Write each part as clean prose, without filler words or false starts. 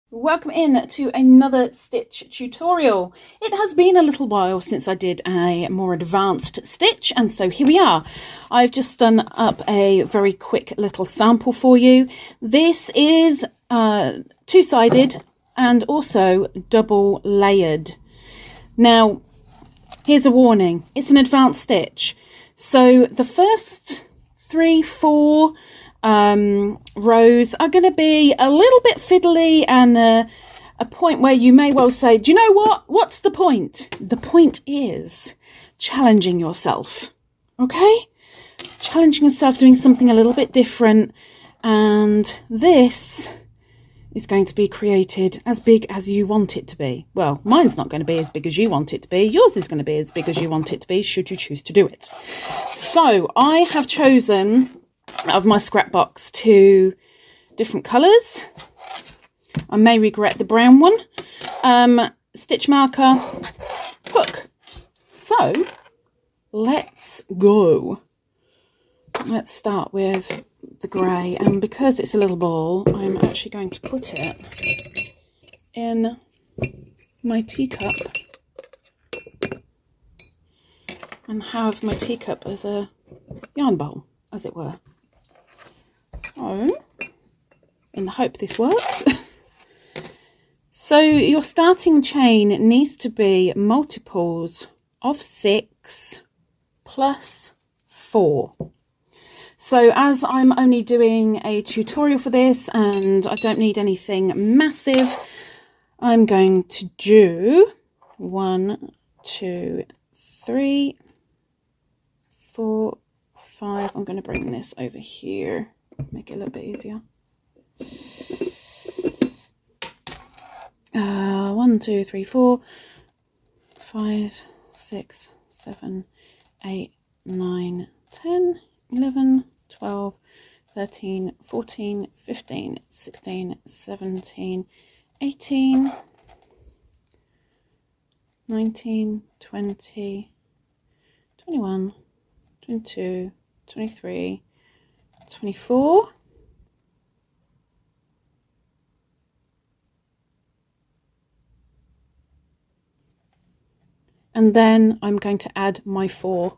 Welcome in to another stitch tutorial. It has been a little while since I did a more advanced stitch, and so here we are. I've just done up a very quick little sample for you. This is two-sided and also double layered. Now, here's a warning. It's an advanced stitch. So the first 3-4 rows are going to be a little bit fiddly and a point where you may well say, do you know what? What's the point? The point is challenging yourself, okay? Challenging yourself, doing something a little bit different. And this is going to be created as big as you want it to be. Well, mine's not going to be as big as you want it to be. Yours is going to be as big as you want it to be, should you choose to do it. So I have chosen out of my scrap box 2 different colours. I may regret the brown one. Stitch marker, hook. So let's go. Let's start with the grey, and because it's a little ball, I'm actually going to put it in my teacup and have my teacup as a yarn bowl, as it were. So, in the hope this works. So your starting chain needs to be multiples of 6 plus 4. So as I'm only doing a tutorial for this and I don't need anything massive, I'm going to do 1, 2, 3, 4, 5. I'm going to bring this over here, make it a little bit easier. 1, 2, 3, 4, 5, 6, 7, 8, 9, 10, 11, 12, 13, 14, 15, 16, 17, 18, 19, 20, 21, 22, 23, 24, and then I'm going to add my 4.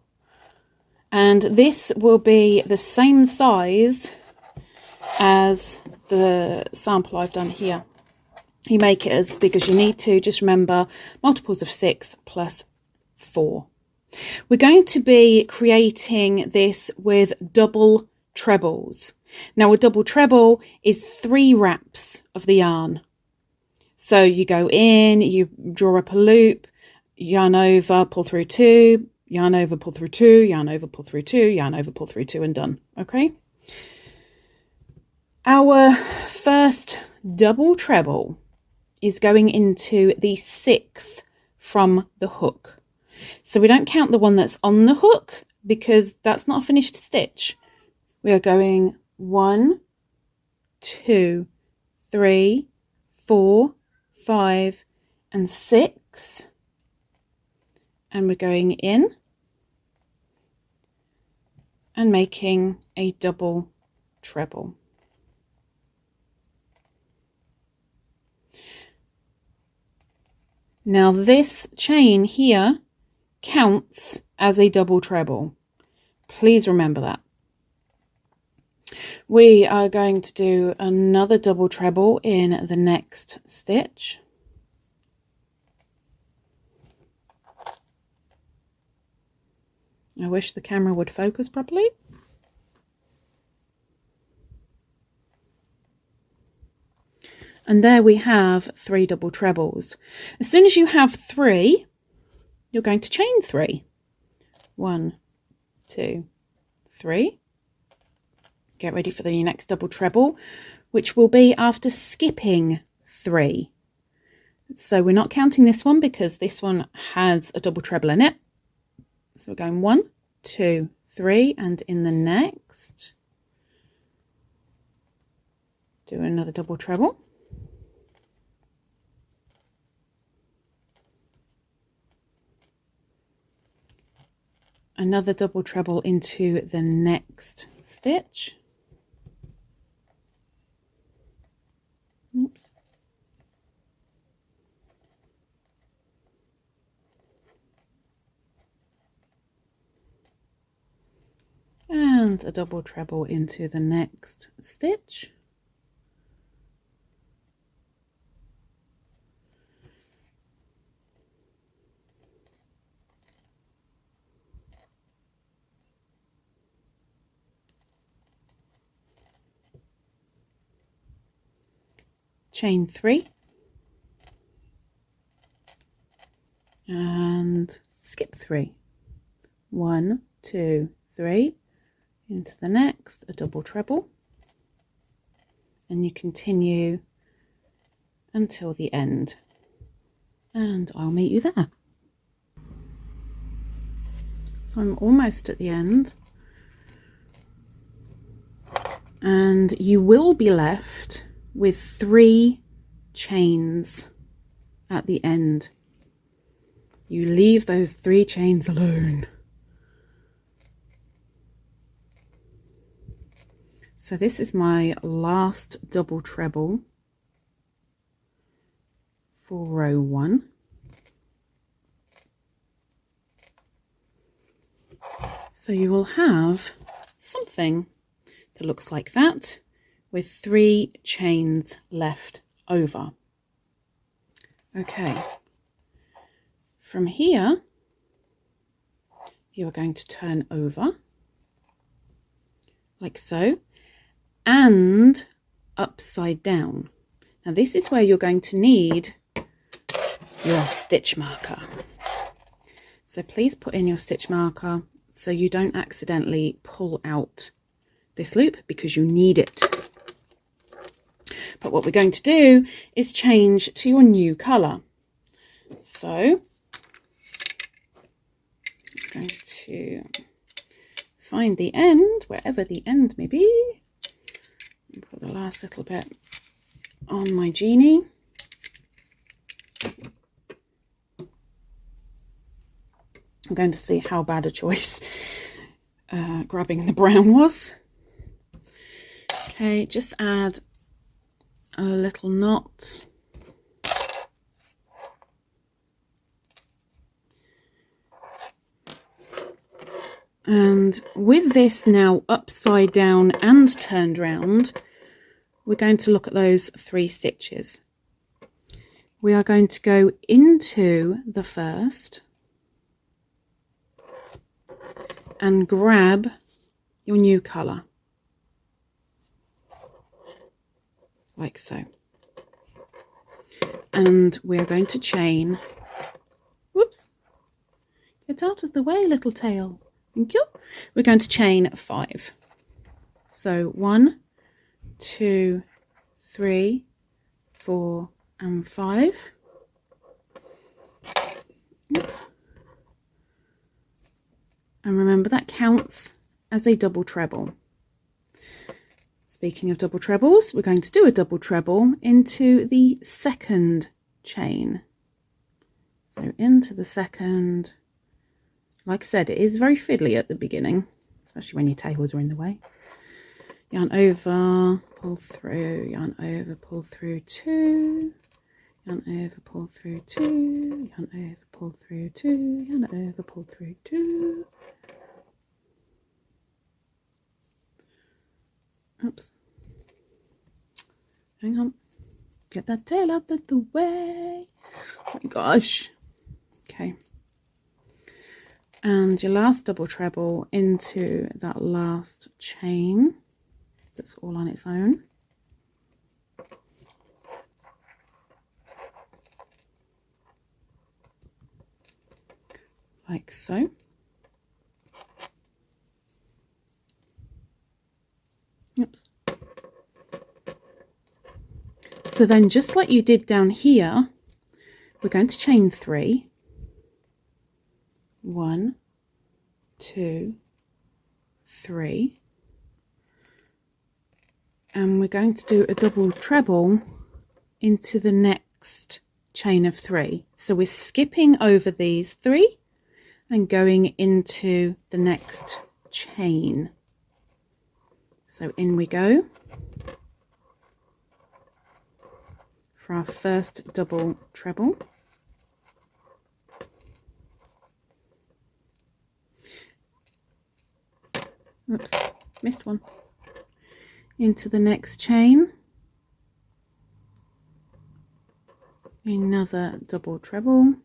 And this will be the same size as the sample I've done here. You make it as big as you need to. Just remember, multiples of 6 plus 4. We're going to be creating this with double trebles. Now, a double treble is 3 wraps of the yarn. So you go in, you draw up a loop, yarn over, pull through 2, yarn over, pull through 2, yarn over, pull through 2, yarn over, pull through 2, and done. Okay. Our first double treble is going into the 6th from the hook. So we don't count the one that's on the hook because that's not a finished stitch. We are going 1, 2, 3, 4, 5, and 6. And we're going in and making a double treble. Now this chain here counts as a double treble. Please remember that. We are going to do another double treble in the next stitch. I wish the camera would focus properly. And there we have 3 double trebles. As soon as you have 3, you're going to chain 3. 1, 2, 3. Get ready for the next double treble, which will be after skipping 3. So we're not counting this one because this one has a double treble in it. So we're going 1, 2, 3, and in the next, do another double treble. Another double treble into the next stitch. Oops. and a double treble into the next stitch. Chain 3 and skip 3. 1, 2, 3 into the next, a double treble, and you continue until the end, and I'll meet you there. So I'm almost at the end, and you will be left with 3 chains at the end. You leave those 3 chains alone. So this is my last double treble for row 1. So you will have something that looks like that with 3 chains left over. Okay, from here you are going to turn over like so and upside down. Now this is where you're going to need your stitch marker. So please put in your stitch marker so you don't accidentally pull out this loop, because you need it. But what we're going to do is change to your new colour. So I'm going to find the end, wherever the end may be, and put the last little bit on my Beany. I'm going to see how bad a choice grabbing the brown was. Okay, just add a little knot. And with this now upside down and turned round, we're going to look at those 3 stitches. We are going to go into the first and grab your new colour, like so. And we are going to chain, whoops, get out of the way, little tail, thank you. We're going to chain 5. So 1, 2, 3, 4 and 5. Oops. And remember, that counts as a double treble. Speaking of double trebles, we're going to do a double treble into the second chain. So into the second. Like I said, it is very fiddly at the beginning, especially when your tails are in the way. Yarn over, pull through, yarn over, pull through 2, yarn over, pull through 2, yarn over, pull through 2, yarn over, pull through 2. Oops. Hang on. Get that tail out of the way. Oh my gosh. Okay. And your last double treble into that last chain. That's all on its own. Like so. Oops. So then, just like you did down here, we're going to chain 3. 1, 2, 3. And we're going to do a double treble into the next chain of 3. So we're skipping over these 3 and going into the next chain. So in we go for our first double treble. Oops. missed one, into the next chain, another double treble,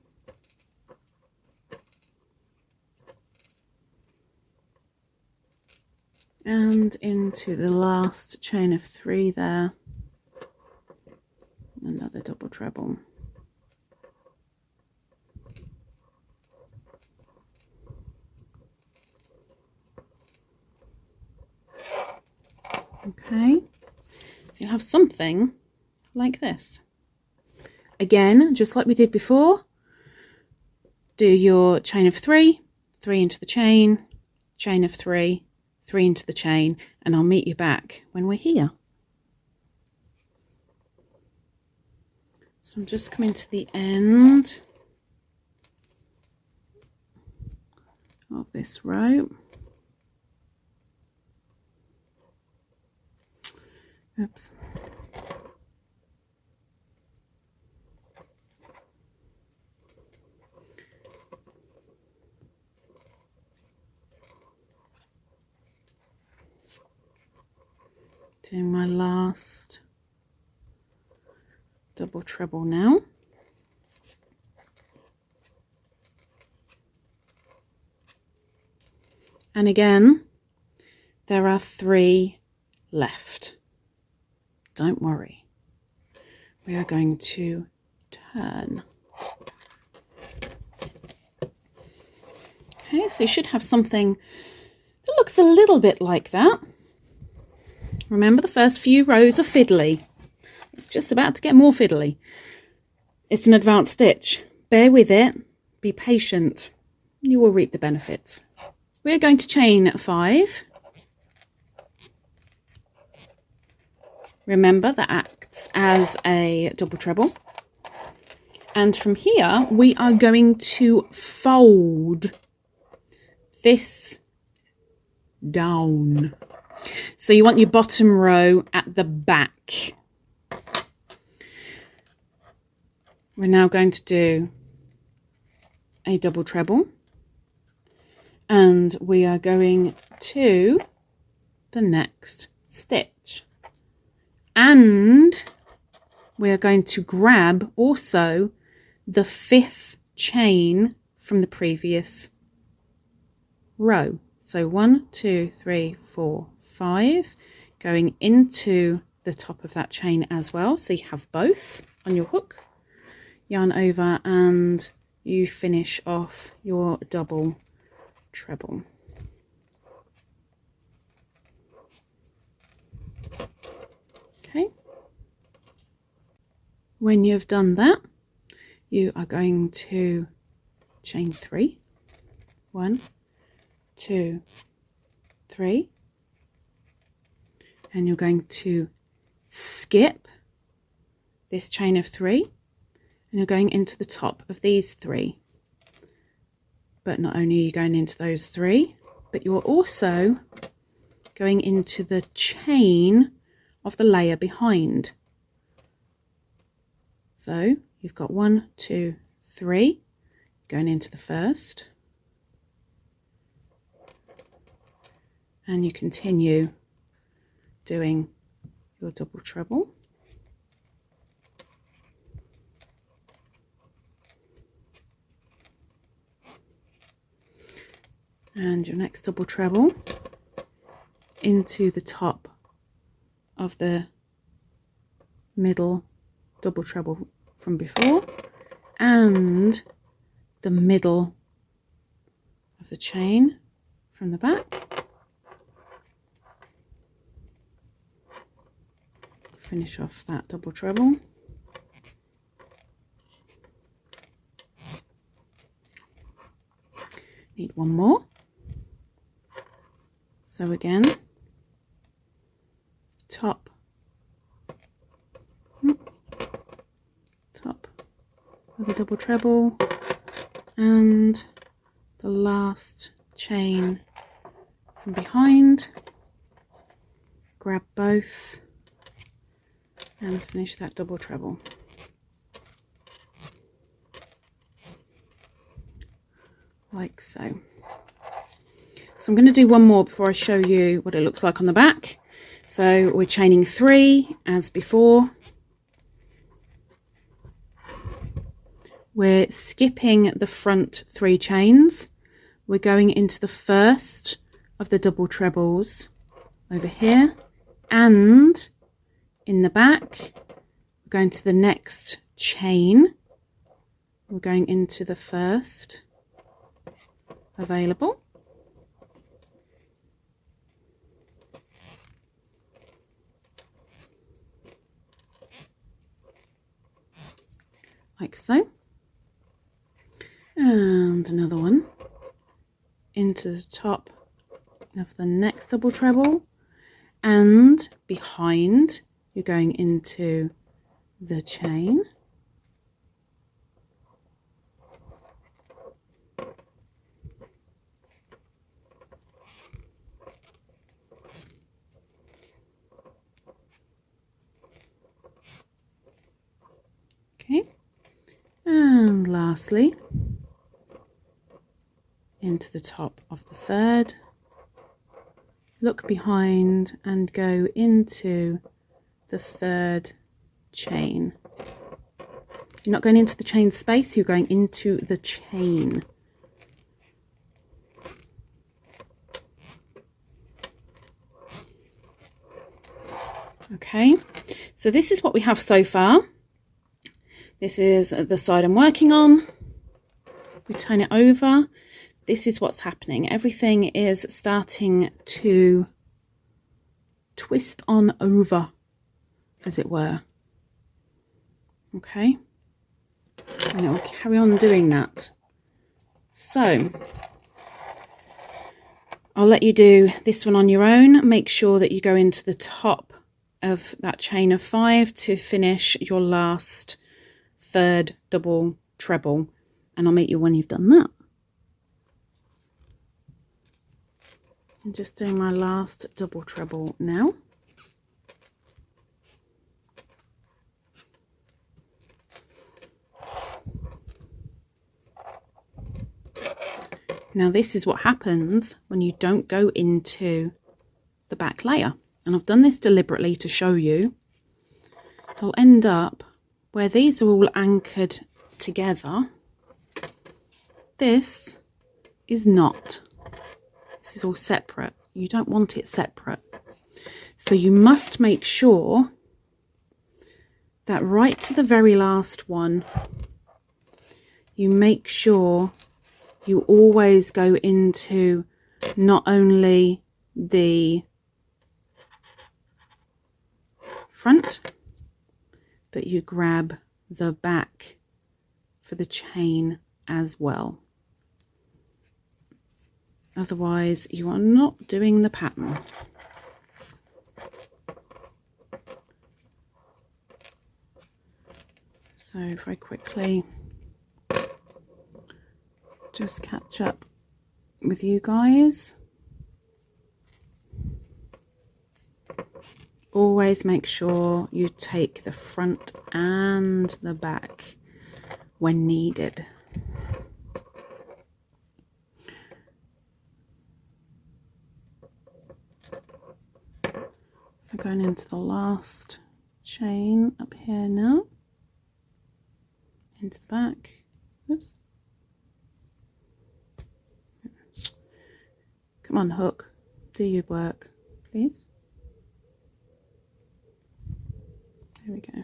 and into the last chain of 3 there, another double treble. Okay, so you'll have something like this. Again, just like we did before, do your chain of 3, 3 into the chain of 3, 3 into the chain, and I'll meet you back when we're here. So I'm just coming to the end of this row. Oops. Doing my last double treble now. And again, there are 3 left. Don't worry. We are going to turn. Okay, so you should have something that looks a little bit like that. Remember, the first few rows are fiddly. It's just about to get more fiddly. It's an advanced stitch. Bear with it. Be patient. You will reap the benefits. We're going to chain 5. Remember, that acts as a double treble. And from here, we are going to fold this down. So you want your bottom row at the back. We're now going to do a double treble. And we are going to the next stitch. And we are going to grab also the 5th chain from the previous row. So 1, 2, 3, 4, 5, going into the top of that chain as well. So you have both on your hook, yarn over, and you finish off your double treble. Okay. When you've done that, you are going to chain 3. 1, 2, 3. And you're going to skip this chain of 3, and you're going into the top of these 3. But not only are you going into those 3, but you're also going into the chain of the layer behind. So you've got 1, 2, 3 going into the first, and you continue doing your double treble. And your next double treble into the top of the middle double treble from before, and the middle of the chain from the back. Finish off that double treble. Need one more. So again, top of the double treble, and the last chain from behind, grab both and finish that double treble. Like so. So I'm going to do one more before I show you what it looks like on the back. So we're chaining 3 as before. We're skipping the front 3 chains. We're going into the first of the double trebles over here, and in the back we're going to the next chain. We're going into the first available. Like so. And another one into the top of the next double treble, and behind you're going into the chain. Okay, and lastly into the top of the third. Look behind and go into the third chain. You're not going into the chain space, you're going into the chain. Okay, so this is what we have so far. This is the side I'm working on. We turn it over. This is what's happening. Everything is starting to twist on over, as it were. Okay, and it will carry on doing that. So I'll let you do this one on your own. Make sure that you go into the top of that chain of 5 to finish your last third double treble, and I'll meet you when you've done that. I'm just doing my last double treble now. Now this is what happens when you don't go into the back layer, and I've done this deliberately to show you. You'll end up where these are all anchored together. This is not. This is all separate. You don't want it separate. So you must make sure that right to the very last one, you make sure you always go into not only the front, but you grab the back for the chain as well. Otherwise, you are not doing the pattern. So very quickly, just catch up with you guys. Always make sure you take the front and the back when needed. So going into the last chain up here now, into the back. Oops. Come on, hook, do your work, please. There we go.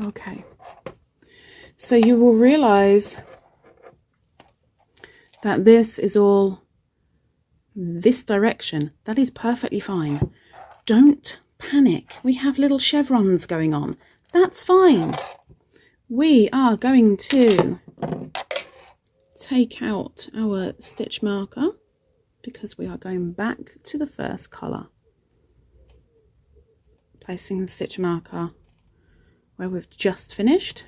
Okay, so you will realize that this is all this direction. That is perfectly fine. Don't panic. We have little chevrons going on. That's fine. We are going to take out our stitch marker because we are going back to the first colour. Placing the stitch marker where we've just finished,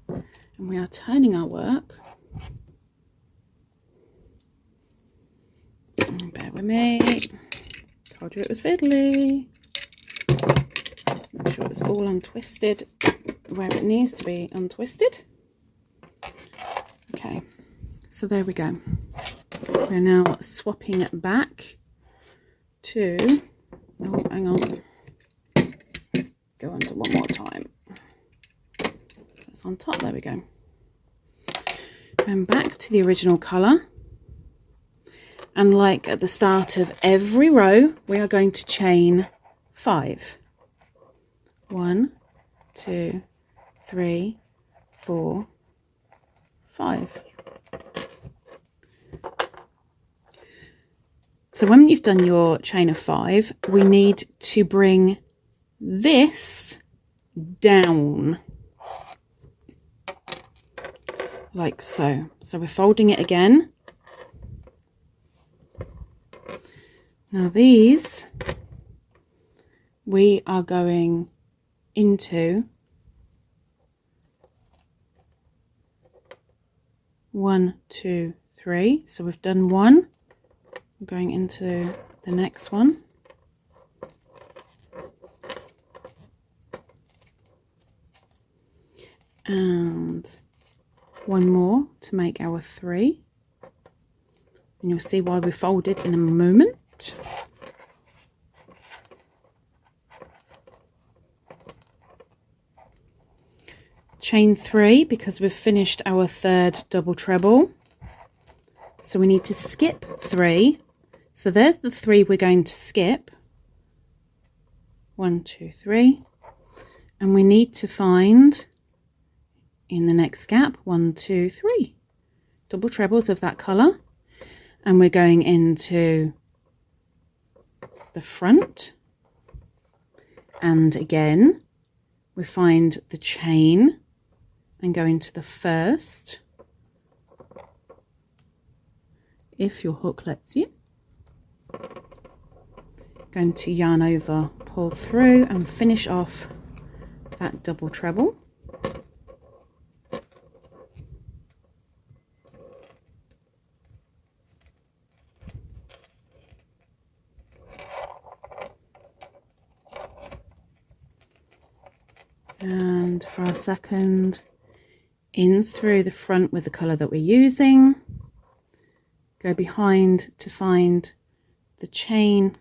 and we are turning our work and Bear with me. Told you it was fiddly. Let's make sure it's all untwisted where it needs to be untwisted. Okay, so there we go. We're now swapping it back to, oh, hang on. Let's go under one more time. That's on top, there we go. Going back to the original colour. And like at the start of every row, we are going to chain 5. 1, 2, 3, 4, 5. So when you've done your chain of 5, we need to bring this down. Like so. So we're folding it again. Now these, we are going into 1, 2, 3. So we've done 1. I'm going into the next one. And 1 more to make our 3. And you'll see why we folded in a moment. Chain 3 because we've finished our 3rd double treble. So we need to skip 3. So there's the 3 we're going to skip. 1, 2, 3. And we need to find in the next gap 1, 2, 3 double trebles of that colour. And we're going into the front, and again we find the chain and go into the first if your hook lets you. Going to yarn over, pull through and finish off that double treble. And for our second, in through the front with the colour that we're using, go behind to find the chain.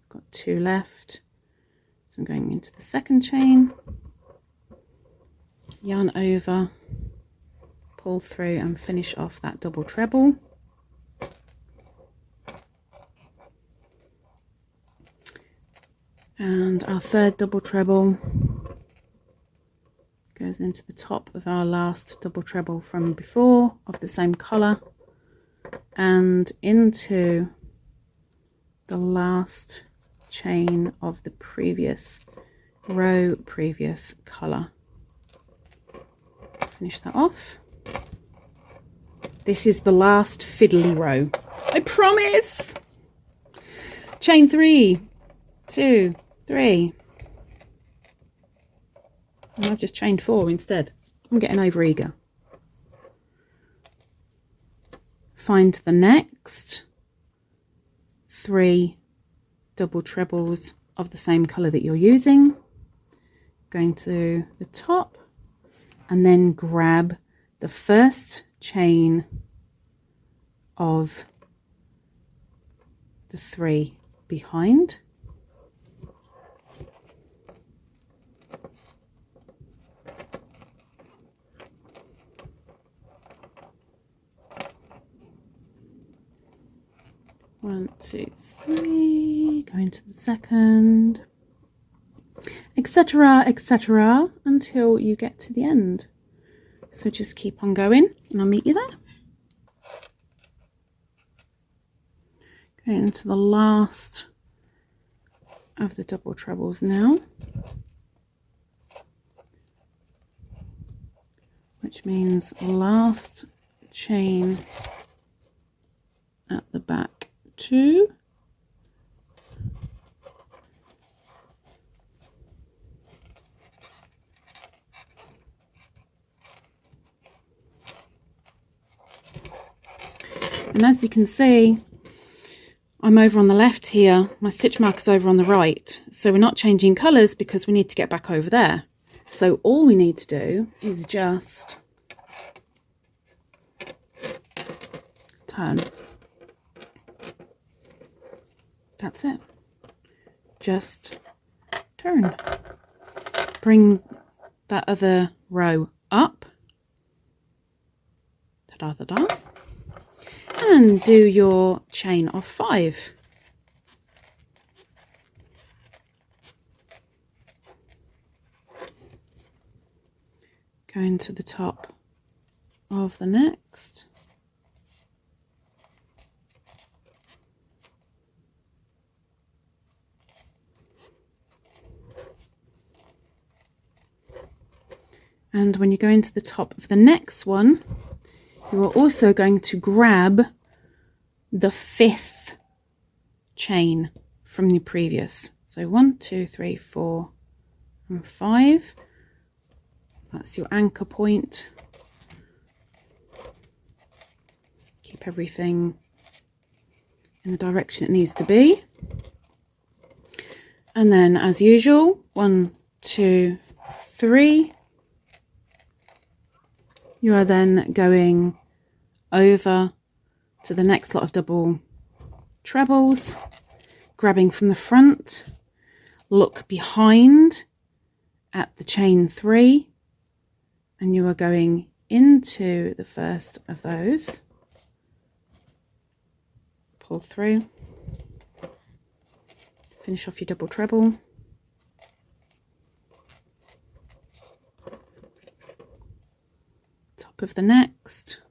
Got 2 left, so I'm going into the second chain, yarn over, pull through and finish off that double treble. And our 3rd double treble goes into the top of our last double treble from before of the same colour and into the last chain of the previous row, previous colour. Finish that off. This is the last fiddly row, I promise. Chain 3, 2, 3. And I've just chained 4 instead. I'm getting over eager. Find the next 3 double trebles of the same colour that you're using. Going to the top and then grab the first chain of the 3 behind. One, 2, 3, go into the second, etc., etc., until you get to the end. So just keep on going and I'll meet you there. Going into the last of the double trebles now, which means last chain at the back 2, and as you can see, I'm over on the left here, my stitch marker's over on the right, so we're not changing colours because we need to get back over there. So all we need to do is just turn. That's it. Just turn. Bring that other row up. Ta-da-da-da. And do your chain of 5. Go into the top of the next. And when you go into the top of the next one, you are also going to grab the 5th chain from the previous. So 1, 2, 3, 4, and 5. That's your anchor point. Keep everything in the direction it needs to be. And then, as usual, 1, 2, 3. You are then going over to the next lot of double trebles, grabbing from the front, look behind at the chain 3, and you are going into the first of those, pull through, finish off your double treble, top of the next,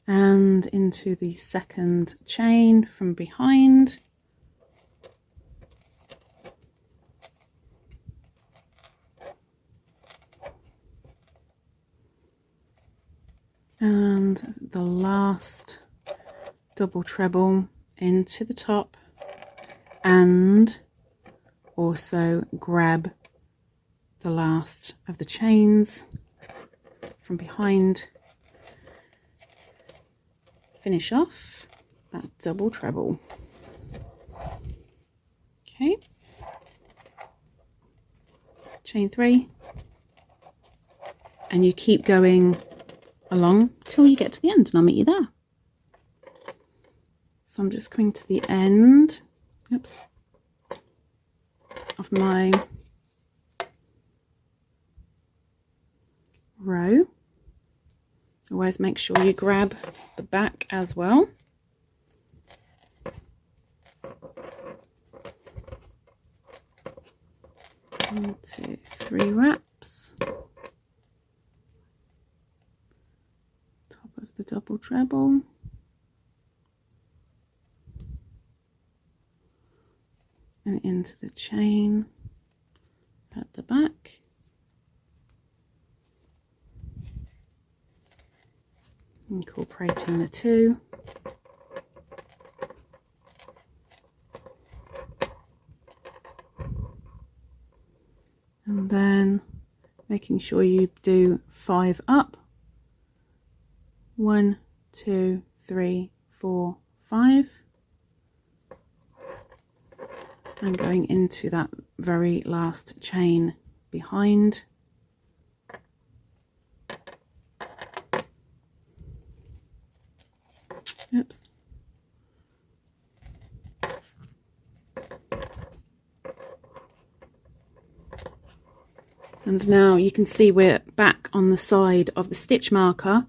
and into the second chain from behind. And the last double treble into the top, and also grab the last of the chains from behind. Finish off that double treble. Okay, chain 3, and you keep going along till you get to the end, and I'll meet you there. So I'm just coming to the end, oops, of my row. Always make sure you grab the back as well. 1, 2, 3 wraps. Top of the double treble. And into the chain at the back. Incorporating the 2. And then making sure you do 5 up. 1, 2, 3, 4, 5. And going into that very last chain behind. Oops. And now you can see we're back on the side of the stitch marker.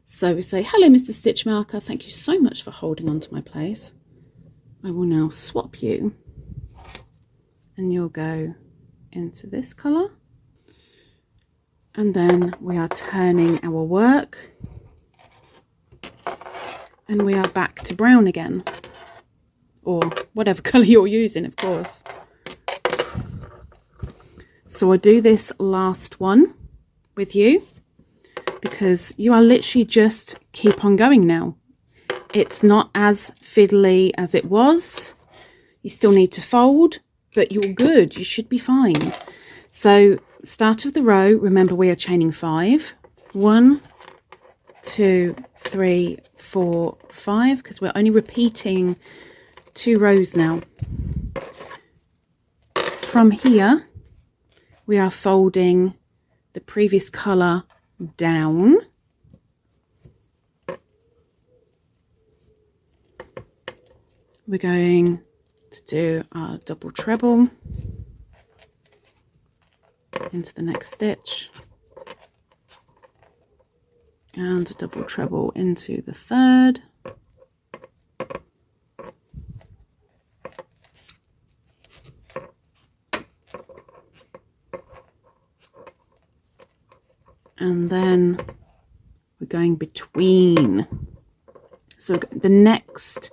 So we say, hello, Mr. Stitch Marker. Thank you so much for holding on to my place. I will now swap you. And you'll go into this colour. And then we are turning our work. And we are back to brown again. Or whatever colour you're using, of course. So I'll do this last one with you, because you are literally just keep on going now. It's not as fiddly as it was. You still need to fold, but you're good. You should be fine. So start of the row, remember we are chaining 5. 1, 2, 3, 4, 5, because we're only repeating 2 rows now. From here, we are folding the previous colour down. We're going to do our double treble into the next stitch and a double treble into the third. And then we're going between. So the next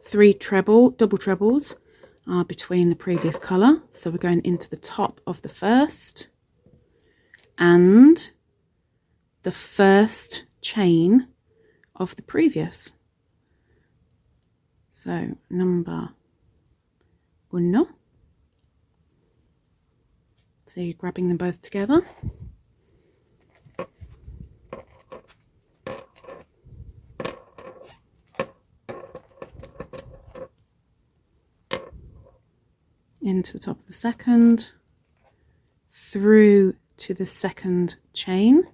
3 double trebles are between the previous colour. So we're going into the top of the first and the first chain of the previous. So number 1. So you're grabbing them both together. Into the top of the second, through to the second chain,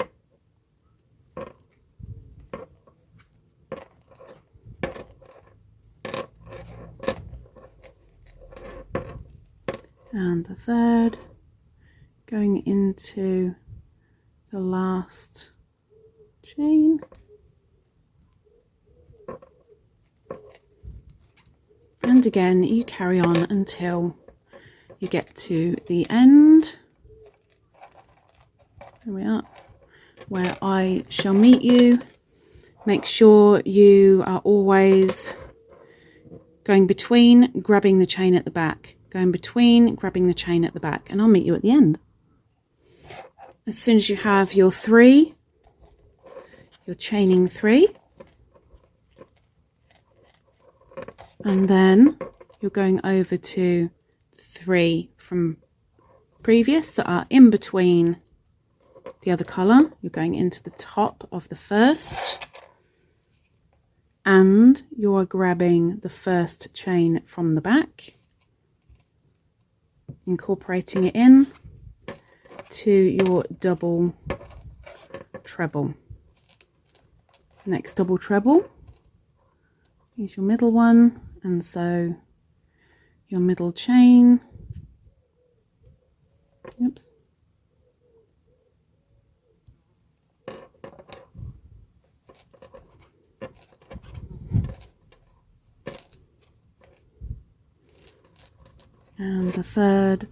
and the third, going into the last chain, and again you carry on until you get to the end. There we are, where I shall meet you. Make sure you are always going between, grabbing the chain at the back, going between, grabbing the chain at the back, and I'll meet you at the end. As soon as you have your 3, you're chaining 3, and then you're going over to 3 from previous that are in between the other colour. You're going into the top of the first and you're grabbing the first chain from the back, incorporating it in to your double treble. Next double treble is your middle one, and so your middle chain, oops, and the third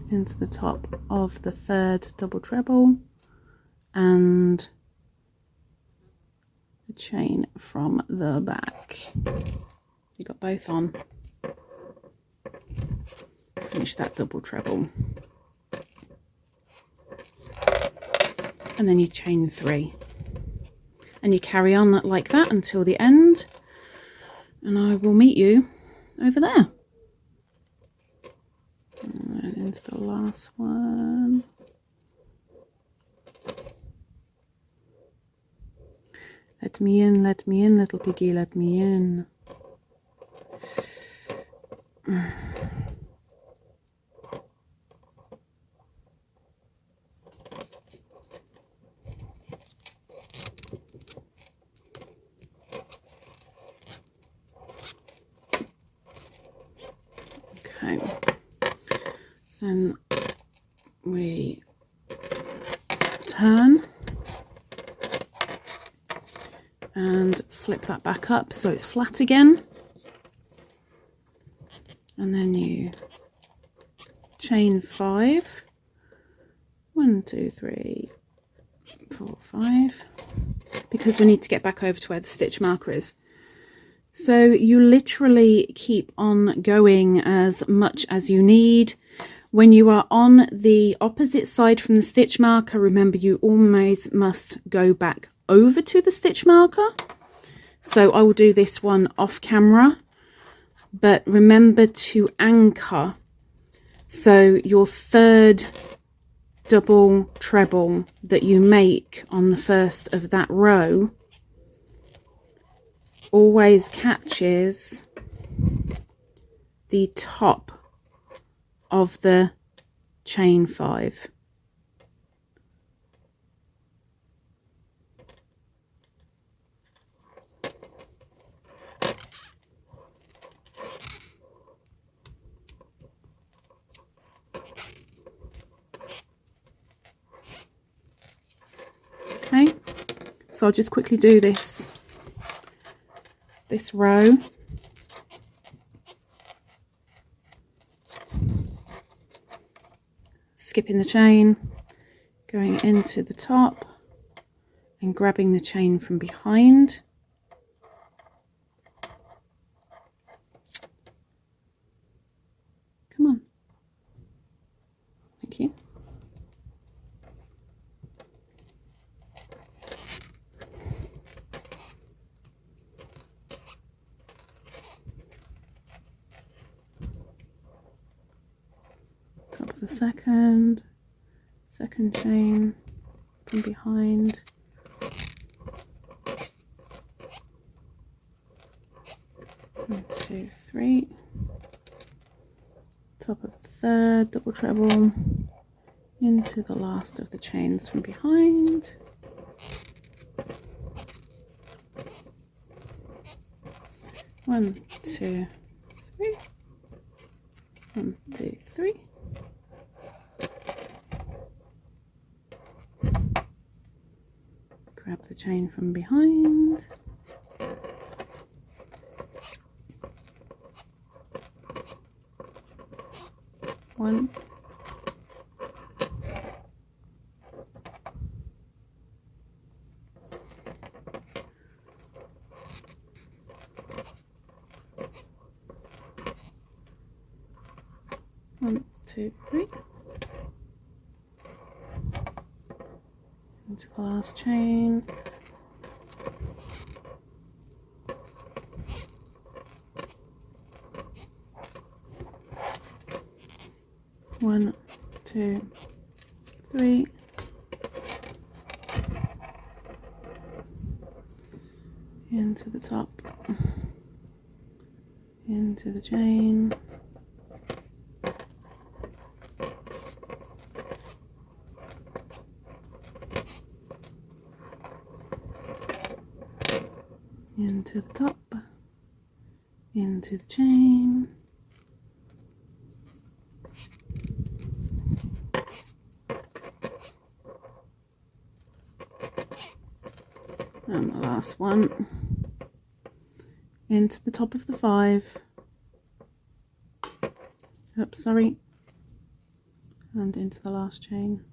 into the top of the third double treble, and the chain from the back. You got both on. Finish that double treble, and then you chain 3, and you carry on like that until the end, and I will meet you over there. And into the last one. Let me in, little piggy, let me in. Okay, so we turn and flip that back up so it's flat again, and then you chain 5, 1, 2, 3, 4, 5, because we need to get back over to where the stitch marker is. So you literally keep on going as much as you need. When you are on the opposite side from the stitch marker, remember you always must go back over to the stitch marker. So I will do this one off camera, but remember to anchor. So your third double treble that you make on the first of that row always catches the top of the chain 5. Okay, so I'll just quickly do this row. Skipping the chain, going into the top and grabbing the chain from behind. Come on. Thank you. Top of the second chain from behind. One, two, three. Top of the third, double treble into the last of the chains from behind. One, two, three. 1, 2, 3. Grab the chain from behind. One. One, two, three. Into the last chain. One, two, three. Into the top. Into the chain. Into the top, into the chain, and the last one into the top of the 5. Oops, sorry, and into the last chain.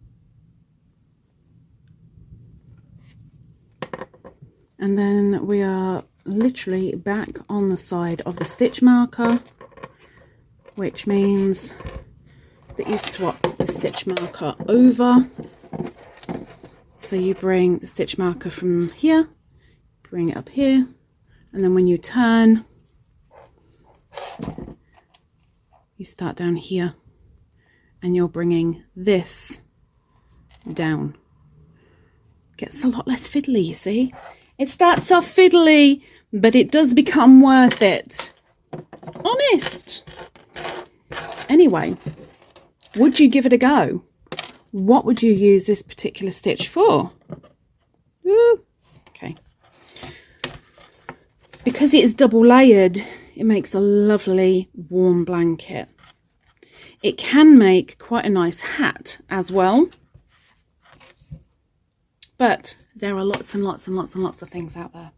And then we are literally back on the side of the stitch marker, which means that you swap the stitch marker over. So you bring the stitch marker from here, bring it up here, and then when you turn, you start down here, and you're bringing this down. Gets a lot less fiddly, you see. It starts off fiddly, but it does become worth it. Honest. Anyway, would you give it a go? What would you use this particular stitch for? Ooh, okay. Because it is double layered, it makes a lovely warm blanket. It can make quite a nice hat as well. But there are lots and lots and lots and lots of things out there.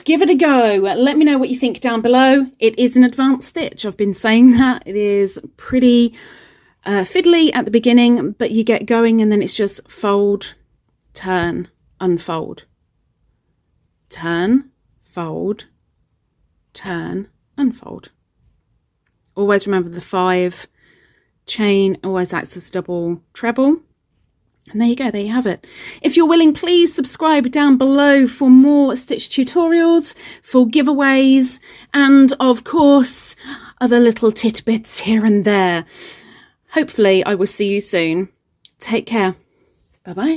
Give it a go. Let me know what you think down below. It is an advanced stitch. I've been saying that. It is pretty fiddly at the beginning, but you get going and then it's just fold, turn, unfold. Turn, fold, turn, unfold. Always remember the 5 chain always acts as double treble. And there you go, there you have it. If you're willing, please subscribe down below for more stitch tutorials, for giveaways, and of course, other little tidbits here and there. Hopefully, I will see you soon. Take care. Bye-bye.